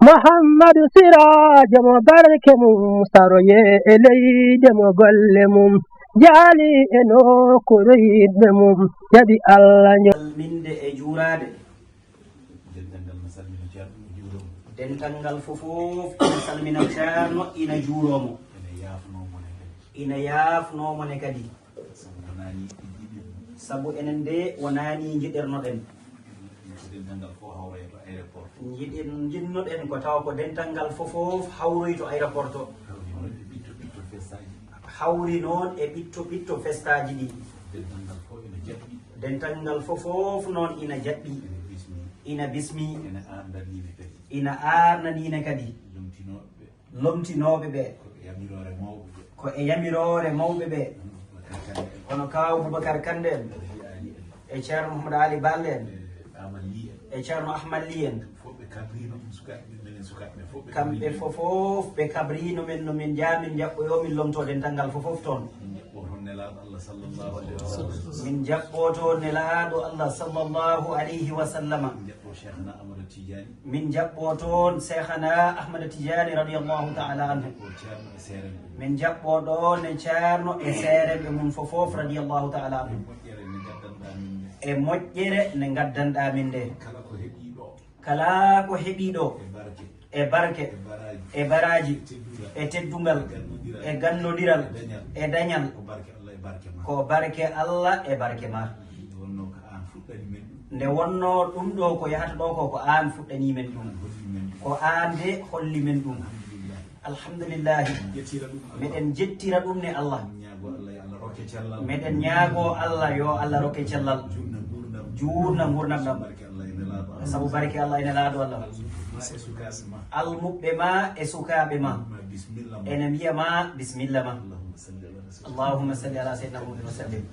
محمد سراج مبارك مستروي إلي دم قلمم جالي إنو كريد مم يدي الله من دي جوراد dentangal fofof ina salmina ceerno ina juuromo ina yaafnomo ne kadi sabu enen de wonani jiɗernoɗen jinnoɗen ko taw ko dental ngal fofof hawroy to aéroport to hawri noon e ɓitto festaji ɗi dental ngal fofof noon ina jaɓɓi ina bismi ina arnanine kadi lomtinoɓe ɓe ko e yamirore mawɓe ɓe kono kaw Boubacar Kande en e ceerno Mouhamadou Ali Balle en e ceerno Ahmad Ly en kamɓe fofof ɓe kabrino men no min jamin jaɓɓoyomin lomto dental ngal fofof toon min jaɓɓoto nelaɗo Allah sallallahu alayhi wa sallama min jaɓɓo toon cheikhana Ahmada Tidiani radiallahu taala anhu min jaɓɓo ɗon e ceerno e seereɓe mum fofof radiallahu taala anhu e moƴƴere nde gaddanɗa min nde kala ko heeɓiɗo e barke e baraji e teddungal e gannodiral e dañal ko barke Allah e barke ma nde wonno ɗum ɗo ko yahata ɗo ko an fuɗɗani men ɗum ko an de holli men ɗum alhamdulillahi meɗen jettira ɗum ne Allah meɗen ñaago Allah yo Allah rokke cellal juurna gurdam ɗam sabu barke Allah ene laaɗo Allah almuɓɓe ma e sukaɓe ma ene mbiya ma bisimilla ma allahumma salli ala sayyidina Muhammad wa sallim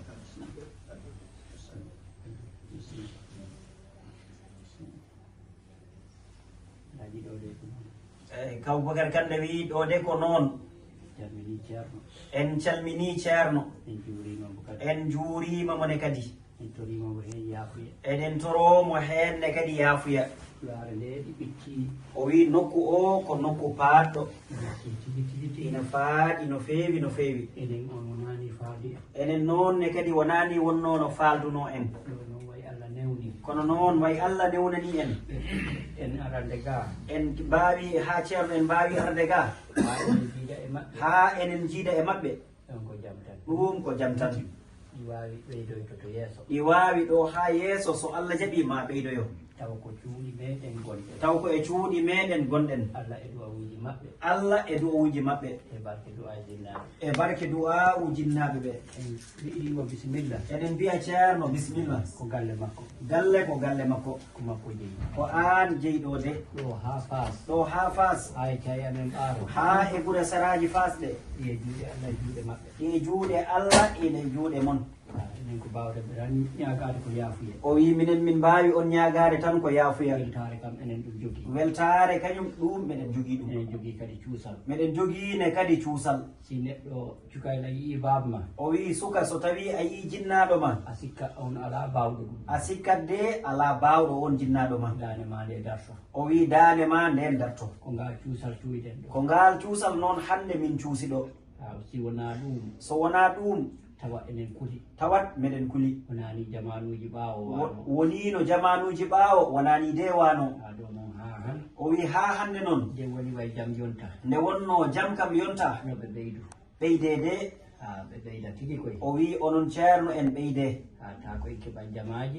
kaw Boubacar Kande wi ɗo de ko noon en calmini ceerno en juurima mone kadi eɗen toromo henne kadi yaafuya o wi nokku o ko nokku paɗɗo ina faaɗi no feewi no feewi enen noon ne kadi wonani wonno no falduno en kono noon way Allah newnani en arande ga en mbawi ha ceerno en mbawi arde ga ha enen jiida e mabɓe ɗum ko jam tan ɗi wawi ɗo ha yeeso so Allah jaɓi ma ɓeydoyo taw ko e cuuɗi meɗen gonɗen Allah e du'awuji maɓɓe e barke du'a ujinnaɓe ɓe eɗen mbiya ceerno bisimilla galle ko galle makko ko an jeyɗo de ɗo ha Fas ha e ɓuura saraji Fas ɗe ɗi juuɗe Allah ine juuɗe mon o wi minen min mbawi on ñagade tan ko yaafuya weltare kañum ɗum meɗen jogui ɗum meɗen joguine kadi cuusal o wi suka so tawi a yi jinnaɗo ma a sikkat de ala bawɗo on jinnaɗo ma o wi dane ma nden darto ko ngal cuusal noon hande min cuusi ɗo so wona ɗum tawat meɗen kuli wonino jamanuji ɓaawo wonani de wano o wi ha hande noon nde wonno jam kam yonta ɓeyde de o wi onon ceerno en ɓeyde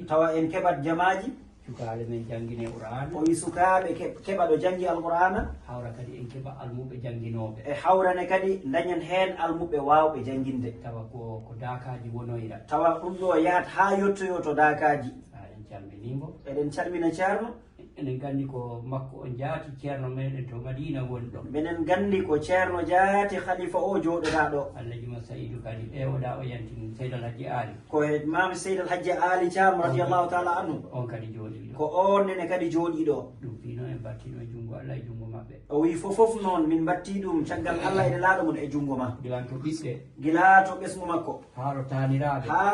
tawa en keɓat jamaji sukaɓe men jangguine Qur'an o wi sukaɓe keɓa ɗo janggi alqur'ana hawra kadi en keɓa almuɓe janguinoɓe e hawrane kadi dañen hen almuɓe wawɓe jangguinde tawa ko dakaji wonoyra tawa ɗum ɗo yahat ha yettoyo to dakaji en calminimo eɗen calmina ceerno enen gandi ko makko on jaati ceerno meɗen to Madina woni ɗo minen gandi ko ceerno jaati khalifa o joɗoɗa ɗo Allahjuma Saydou kadi ɓewoɗa o yantin Seydou Alhaji Ali ko mame Seydou Alhaji Ali Thiam radiallahu taala anhu on kadi jooɗi ko on nene kadi jooɗi ɗo ɗum fino en battino e jungo Allah e jungo maɓɓe o wi fofof noon min batti ɗum caggal Allah ene laaɗo mon e jungo ma gilan to ɓiɓɓe gila to ɓesgu makko ha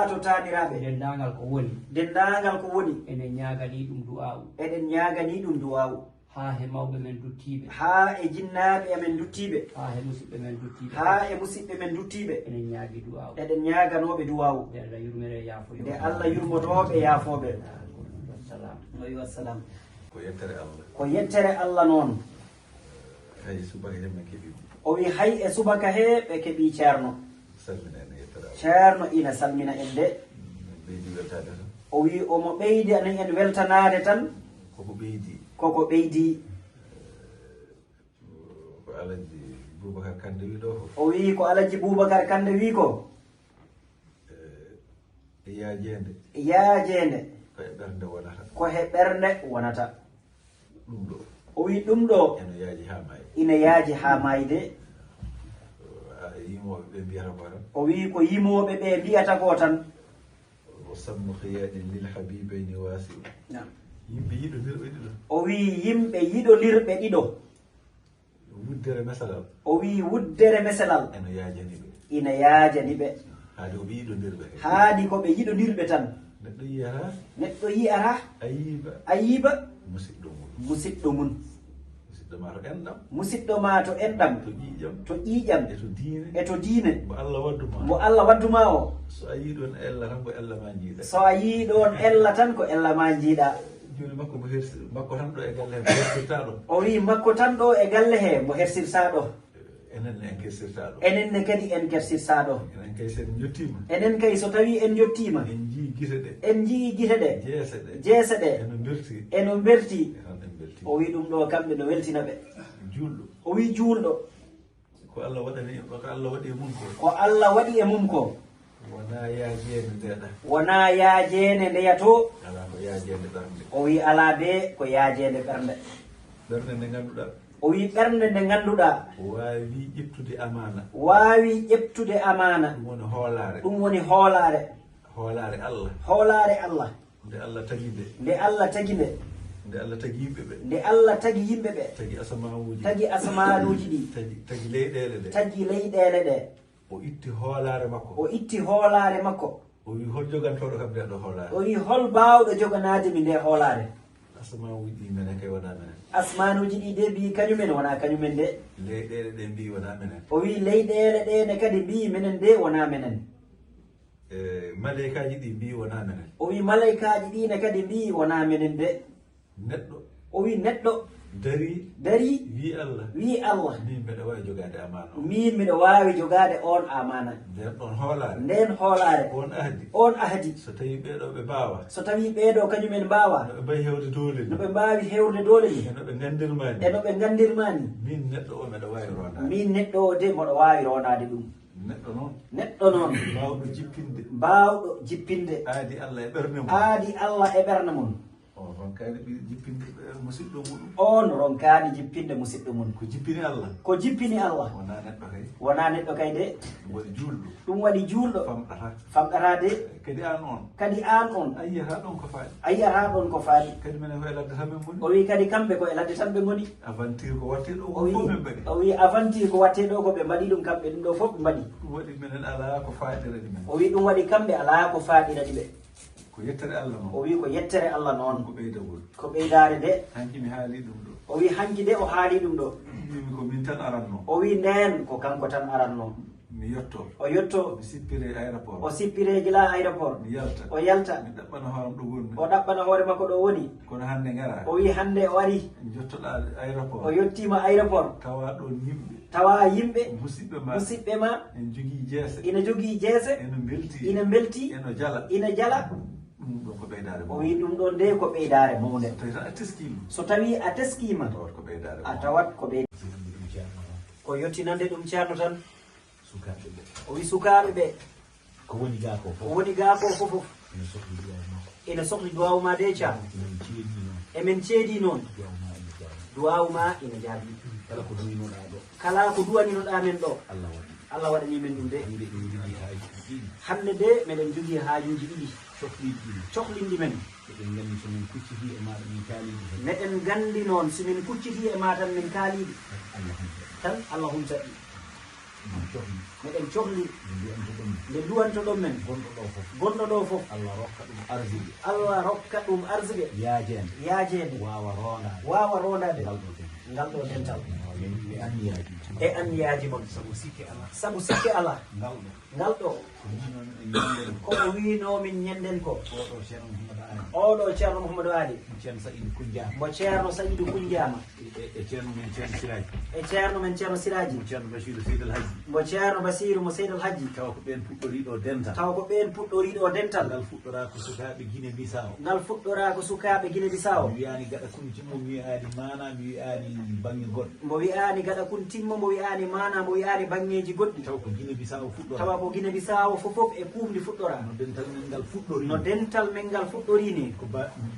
to taniraɓe dendagal ko woni enen ñagani ɗum du'a'u ha he mawɓe men duttiɓe ha e jinnaɓe amen duttiɓe ha e musidɓe men duttiɓe ha e musidɓe men duttiɓe enen ñaagi duwaw eɗen ñaganoɓe duwawu nde Allah yurmere yaafoyo nde Allah yurmotoɓe yaafoɓe wassalam ko yettere Allah noon hay subaka he men keɓi o wi hay e subaka he ɓe keeɓi ceerno ceerno ina salmina en de ɓeydi weltade tan o wi omo ɓeydi anen en weltanade tan koko ɓeydi ko alaji Boubacar Kande wi ɗo o wi ko alaji Boubacar Kande wi ko yaajede ko he ɓernde wonata ɗum ɗo o wi ɗum ɗo ina yaaji ha mayde yimoɓe ɓe mbiyata ko tan o wi ko yimoɓe ɓe mbiyata ko tan o sammo hiyaɗi lil habibayni wasi yimɓe yiɗodirɓe ɗiɗo o wi yimɓe yiɗodirɓe ɗiɗo wuddere mesalal o wi wuddere mesalal ene yaajaniɓe ina yaajaniɓe haade oɓe yiɗodirɓe haadi koɓe yiɗodirɓe tan neɗɗo yiyata a yiiba musidɗo mum musidɗo mum musidɗo ma to enɗam musidɗo ma to enɗam to ƴiƴam e to diine mo Allah wadduma o so a yi ɗon ella tan ko ella ma jiiɗa so a yi ɗon ella tan ko ella ma jiiɗa joni makko tan ɗo e galle he mo hersirta ɗo o wi makko tan ɗo e galle he mo hersirta ɗo enenne en kersirta ɗo enenne kadi en kersirta ɗo enen kay sen jottima enen kay so tawi en jottima en jii gite ɗe en jii gite ɗe jeese ɗe eno berti o wi ɗum ɗo kamɓe no weltina ɓe julɗo o wi julɗo ko Allah waɗani ko Allah waɗi e mum ko Allah waɗi e mum ko wona yaajede ndeɗa wona yaajede ndeyato ala ko yaajede ɓernde o wi ala be ko yaajede ɓernde ɓernde nde ganduɗa o wi ɓernde nde ganduɗa wawi ƴeftude amana wawi ƴeftude amana ɗum woni hoolare ɗum woni hoolare Allah hoolare Allah nde Allah tagi nde Allah tagi nde nde Allah tagi yimɓe ɓe nde Allah tagi yimɓe ɓe tagi asamanuji ɗi tagi leyɗele ɗe tagi leyɗele ɗe o itti hoolare makko o wi hol jogantoɗo kam nde ɗo hoolare o wi hol bawɗo joganade mi nde hoolare asamanuji ɗi menen kay wona menen asmanuji ɗi de mbi kañumen wona kañumen de leyɗele ɗe mbi wona menen o wi leyɗele ɗe ne kadi mbi menen de wona menen malaikaji ɗi mbi wona menen o wi malaikaji ɗi ne kadi mbi wona menen de neɗɗo o wi neɗɗo dari wi Allah min mbeɗa wawi jogade amana min mbiɗa wawi jogade on amana nden hoolare on ahdi so tawi ɓeɗo ɓe mbawa so tawi ɓeɗo kañumen mbawa noɓe mbawi hewde dole no ɓe mbawi hewde dole ni enoɓe gandirmani enoɓe gandirmani min neɗɗo o mbeɗa wawi rondade min neɗɗo o de mboɗo wawi rondade ɗum neɗɗo noon mbawɗo jippinde aadi Allah e ɓernde mum on ronkani jippinde musidɗo muɗum on ronkani jippinde musidɗo mum ko jippini Allah wona neɗɗo kay de ɗum waɗi julɗo famɗata de kadi an on a yiyata ɗon ko faaɗi kadi minen koye ladde tan ɓe goni o wi kadi kamɓe koye ladde tan ɓe goni aventure ko watte ɗo ko fof ɓe mbaɗi o wi aventure ko watte ɗo ko ɓe mbaɗi ɗum kamɓe ɗum ɗo fof ɓe mbaɗi ɗum waɗi minen ala ko faɗiraɗi men o wi ɗum waɗi kamɓe ala ko faɗiraɗi ɓe ko yettere Allah noon o wi ko yettere Allah noon ko ɓeydagol ko ɓeydare de hanki mi haali ɗum ɗo o wi hanki de o haali ɗum ɗo wimi ko min tan aranno o wi nden ko kanko tan aranno mi yetto o yetto mi sippire aéroport o sippire gila aéroport mi yalta o yalta mi ɗaɓɓana hooram ɗo woni o ɗaɓɓana hoore makko ɗo woni kono hande gara o wi hande o ari jottoɗa aéroport o yettima aéroport tawa ɗon yimɓe tawa yimɓe musidɓe ma ina jogii jeese ina belti ina jala ɗum ɗo ko ɓeydare o wi ɗum ɗon de ko ɓeydare mawde so tawi a teskima a tawat ko ɓeydare ko yettinande ɗum ceerno tan o wi sukaɓe ɓe ko woni ga ko fof ina sohli duwawu ma de ceerno emen ceedi noon duwawu ma ina jaabi kala ko duwaninoɗa men ɗo Allah waɗani men ɗum de hande de meɗen jogui haajuji ɗiɗi cohlindi men meɗen gandi noon somin kucciti e ma tan min kaaliɗi tan Allah humtaɗi meɗen cohli nde duwanto ɗon men gonɗo ɗo fof Allah rokka ɗum arsugue yaajede wawa rondade ngal ɗo dental e anniyaji mon sabu sikke ala ngal ɗo ko o winomin ñanden ko oɗo ceerno Mouhamadou Ali mo ceerno Saïdou Koundiama e ceerno men ceerno Siraji mo ceerno Basiru mo Seydou Hadji taw ko ɓen puɗɗoriɗo dental ngal fuɗɗora ko sukaɓe Guinée Bissau mo wiyani gaɗa kun timmo mo wiyani mana mi wiyani bangge goɗɗo mo wiyani gaɗa kun timmo mo wiyani mana mo wiyani banggeji goɗɗi tawa ko Guinée Bissau fuɗɗora tawa ko Guinée Bissau fofof e kumdi fuɗɗora no dental men ngal fuɗɗori ko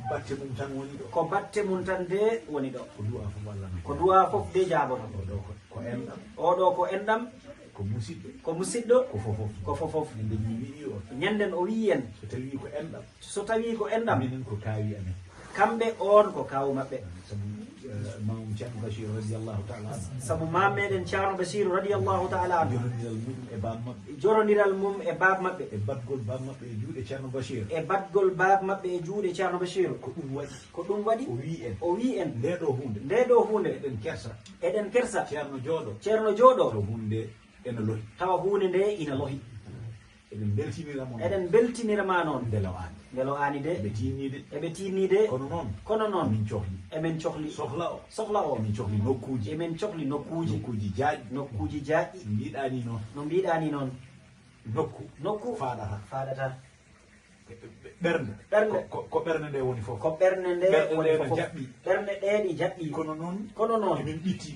batte mum tan woni ɗo ko batte mum tan de woni ɗo ko duwa fof de jaboto oɗo ko enɗam ko musidɗo ko fofof ñanden o wi en so tawi ko enɗam kamɓe on ko kawu maɓɓe sabu mam meɗen ceerno Basiru radiyallahu taala anhu jorodiral mum e bab maɓɓe e badgol bab maɓɓe e juuɗe ceerno Basiru ko ɗum waɗi o wi en nde ɗo hunde eɗen kersa ceerno jooɗo tawa hunde nde ina lohi eɗen beltinirama noon ndelo ani de eɓe tinnide kono noon emen cohli sohla o emen cohli nokkuji jaaƴƴi no mbiɗani noon nokku faɗata ɓernde ko ɓernde nde woni fof ɓernde ɗe ɗi jaɓɓi kono noon emen ɓitti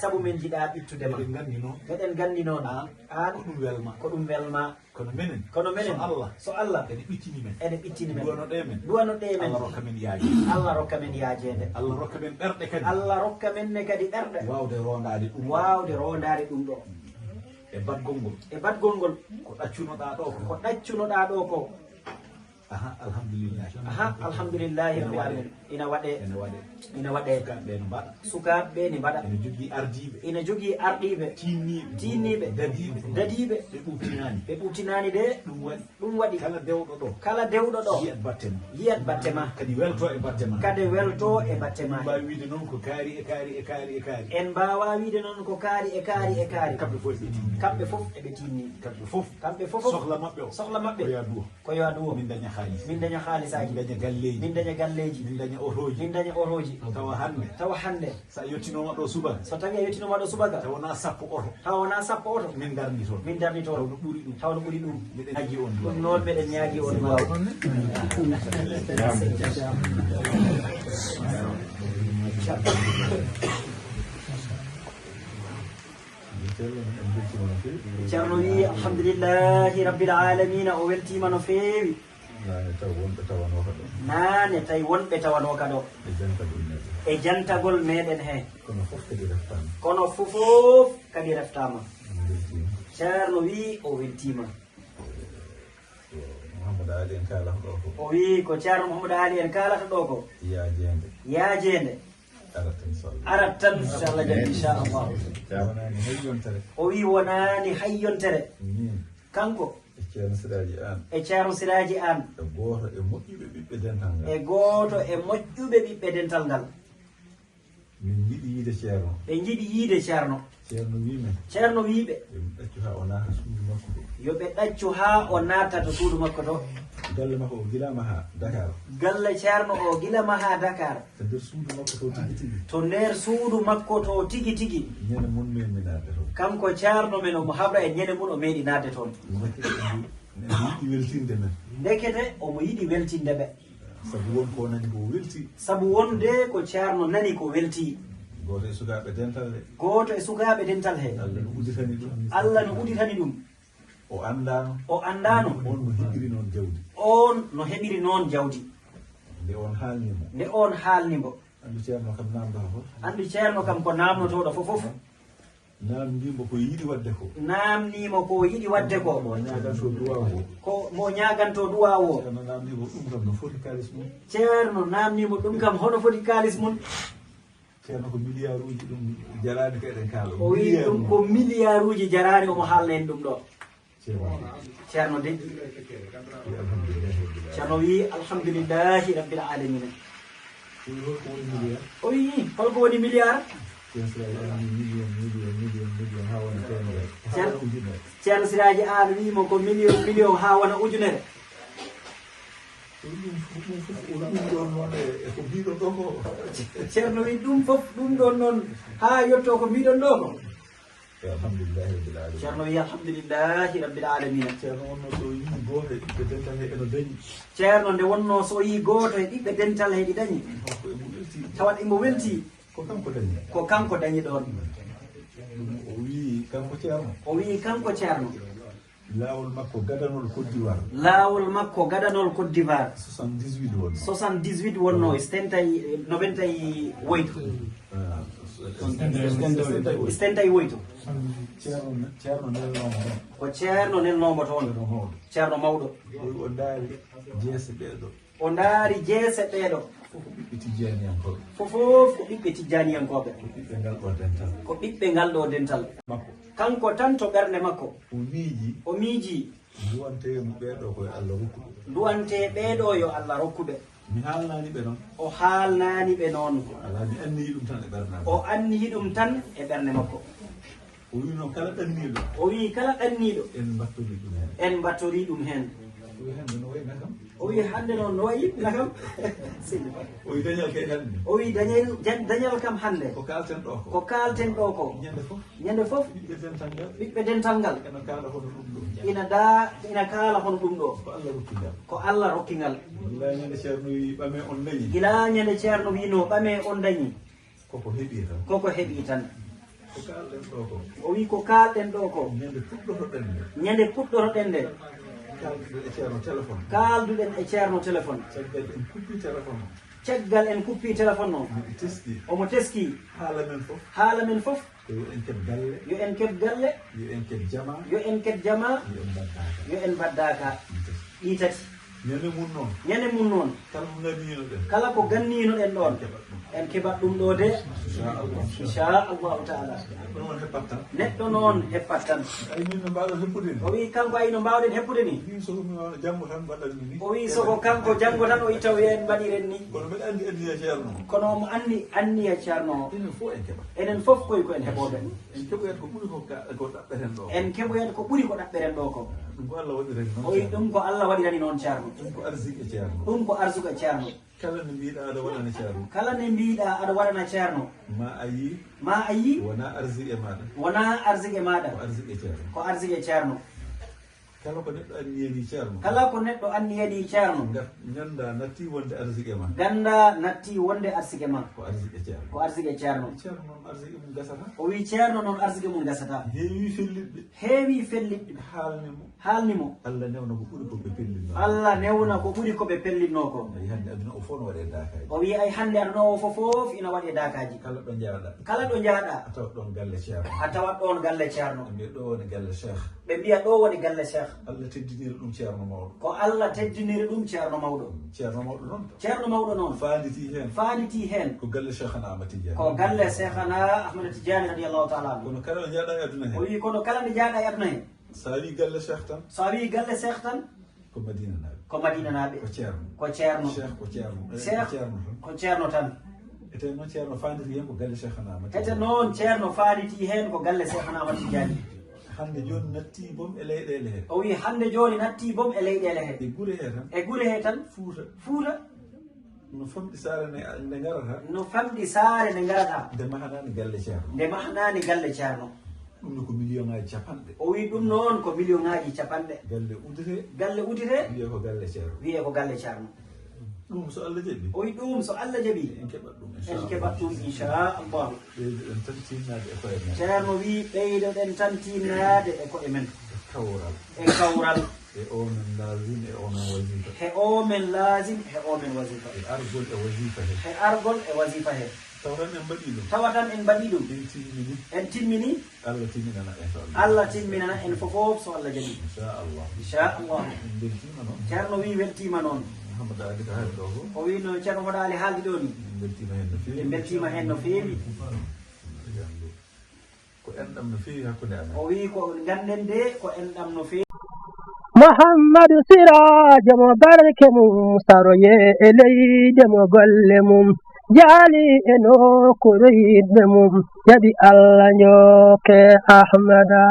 sabu men jiɗa ɓittudema meɗen gandi noon an ko ɗum welma kono menen so Allah ene ɓittini men duwanoɗe men Allah rokka men yaajede Allah rokka men ne kadi ɓerɗe wawde rondade ɗum ɗo e badgol ngol ko ɗaccunoɗa ɗo ko alhamdulillahi rabbil alamin ina waɗe sukaɓe ne mbaɗa ina jogui ardiɓe tinniɓe dadiɓe ɓe ɓuutinani de ɗum waɗi kala dewɗo ɗo yiyat batte ma kadi welto e batte ma en mbawa wiide noon ko kaari e kaari kamɓe fof eɓe tinni kamɓe fof sohla maɓɓe ko yo aduwo min daña haalisaji min daña galleji min daña oroji tawa hande so tawi a yettinoma ɗo subaka tawona sappo oto min darni toon tawno ɓuuri ɗum ɗum noon meɗen ñaagui on waw ceerno wi alhamdulillahi rabbil alamina o weltima no feewi nane tawi wonɓe tawanoka ɗo e jantagol meɗen he kono fofof kadi reftama ceerno wi o weltima o wi ko ceerno Mouhamadou Ali en kalata ɗo ko yaajede arat tan inchallah jam inchallah o wi wonani hayyontere kanko e ceerno Siraji an e goto e moƴƴuɓe ɓiɓɓe dental ngal ɓe jiiɗi yiide ceerno wiɓe yoɓe ɗaccu ha o natta to suudu makko to galle ceerno o gilama ha Dakar to nder suudu makko to tigi tigi kanko ceerno men omo habra e ñande mum o meeɗi nadde toon ndekete omo yiɗi weltinde ɓe sabu wonde ko ceerno nani ko welti goto e sukaɓe dental he Allah no uditani ɗum o andano on no heɓiri noon jawdi nde on haalnimo andu ceerno kam ko namnotoɗo fofof namnimo ko yiɗi wadde ko ko mo ñaganto duwa o ceerno namnimo ɗum kam hono foti kalis mum ceerno ko milliard uji ɗum jarani ko eɗen kaala o wi ɗum ko milliard uji jarani omo haalna en ɗum ɗo ceerno de ceerno wi alhamdulillahi rabbil alamina o wi holko woni milliard ceerno Siraji an wimo ko million ha wona ujunere ceerno wi ɗum fof ɗum ɗon noon ha yetto ko mbiɗon ɗo ko ceerno wi alhamdulillahi rabbil alamina ceerno nde wonno so yi goto e ɓiɓɓe dental heɗi dañi tawat imo welti ko kanko dañi ɗon o wi kanko ceerno lawol makko gadanol Côte d'Ivoire laawol makko gadanol Côte d'Ivoire 78 wonno 78 wonno no ɓentayi woyto stentayi woyto ceerno nelnomo ko ceerno nelnomo toon ceerno mawɗo o daari jeese ɓeeɗo o ndaari jeese ɓeeɗo ɓiɓɓe tijjaniyankoɓe fofof ko ɓiɓɓe tijjaniyankoɓe ɓiɓɓe ngal ɗo dental ko ɓiɓɓe ngal ɗo dental makko kanko tan to ɓernde makko o miiji duwantemo ɓeeɗo koye Allah rokkuɓe duwante ɓeeɗo yo Allah rokkuɓe mi haalnani ɓe noon o haalnani ɓe noon ala mi anniyi ɗum tan e ɓernam o anniyi ɗum tan e ɓernde makko o wi noon kala ɗanniɗo o wi kala ɗanniɗo en mbattori ɗum hen en mbattori ɗum hen o wi hande no wayi nakam o wi hande noon no wayi nakam o wi dañal kay hande o wi dañal kam hande ko kalten ɗo ko kalten ɗo ko ñande fof ɓiɓɓe dental ngal ɓiɓɓe dental ngal ena kaala hono ɗum ɗo ina kaala hono ɗum ɗo ko Allah rokkingal ko Allah rokkingal gila ñande ceerno wi ɓame on dañi gila ñande ceerno wino ɓame on dañi koko heeɓi tan koko heeɓi tan ko kalɗen ɗo ko o wi ko kalɗen ɗo ko ñande puɗɗotoɗen nde ñande puɗɗotoɗen nde kalduɗen e ceerno téléphone kalduɗen e ceerno téléphone caggal en kuppi téléphone o caggal en kuppi téléphone o miɗi teski omo teski haala men fof yo en keɓ galle yo en keɓ galle yo en keɓ jama yo en keɓ jama yo en mbaddaka ɗi tati ñande mum noon kala ko gannino ɗen kala ko gannino ɗen ɗon en keɓat ɗum ɗo de inchallahu taala ɗon on heppat tan neɗɗo noon heppat tan ay min no mbawɗon heppude ni o wi kanko ay no mbawɗen heppude ni min sokomi janggo tan mbaɗanmi ni o wi soko kanko janggo tan o itta o wiya en mbaɗiren ni kono mbeɗa andi anniya ceerno kono omo anniya ceerno o enen fof en keɓat enen fof koy ko en heɓoɓe en keɓoyata ko ɓuuri ko ɗaɓɓeten ɗo en keɓoyata ko ɓuuri ko ɗaɓɓeren ɗo ko ɗum ko Allah waɗirani noon o wi ɗum ko Allah waɗirani noon ceerno ɗum ko arsique ceerno ɗum ko arsuka ceerno kala nde mbiɗa aɗa waɗana ceerno kala nde mbiɗa aɗa waɗana ceerno ma a yi wona arsique maɗa wona arsique maɗa ko arsique ceerno ko arsique ceerno kala ko neɗɗo anniyani ceerno kala ko neɗɗo anniyani ceerno ganda natti wonde arsique ma ganda natti wonde arsique ma ko arsique ceerno ko arsique ceerno ceerno noon arsique mum gasata o wi ceerno noon arsique mum gasata heewi fellitɓe haalnimo Allah newna ko ɓuuri koɓe pellitno Allah newna ko ɓuuri koɓe pellitno ko ayi hande aduna o fof no waɗe dakaji o wi ay hande aduna o fofof ina waɗe dakaji kala ɗo jaaɗa a tawat ɗon galle ceerno a tawat ɗon galle ceerno ɓe ɗo woni galle cheikh ɓe mbiya ɗo woni galle cheikh Allah teddiniri ɗum ceerno mawɗo ko Allah teddiniri ɗum ceerno mawɗo ceerno mawɗo noon fanditi hen ko galle cheikhana Ahmad Tidiane ko galle cheikhana Ahmad Tidiane radiyallahu ta'ala kono kala ɗo jaaɗa e aduna hen o wi kono kala nde jaaɗa e aduna hen sa wi galle cheikh tan ko Madina naɓe ko ceerno cheikh ko ceerno tan ete noon ceerno fanditi hen ko galle cheikhana Ahmad Tidiane ete noon ceerno fanditi hen ko galle cheikhana Ahmad Tidiane hande joni natti boom e leyɗele he o wi hande joni natti boom e leyɗele he e guure he tan fuuta no famɗi saare nde garata nde mahanani galle ceerno ɗum ne ko million ngaji capanɗe o wi ɗum noon ko million ngaji capanɗe galle udite wiye ko galle ceerno ɗum so Allah jaɓi o wi ɗum so Allah jaɓi en keɓat ɗum inchallahu ɓeydoɗen tan tinnade e koye men ceerno wi ɓeydoɗen tan tinnade e koye men e kawral e omen lazim e omen wasifa he omen lazim he omen wasifa e argol e wasifa he tawatan en mbaɗi ɗum en timmini Allah timminana en fofof so Allah jaɓi inchallah ceerno wi weltima noon o wi no ceerno Mohamed Ali haaldi ɗo ni ɓe beltima hen no feewi o wi ko ganden de ko enɗam no feewi Muhammadu Sirajo mo barke mum saroye e leyde mo golle mum jaali e nokkure yidɓe mum jaɓi Allah njokke Ahmada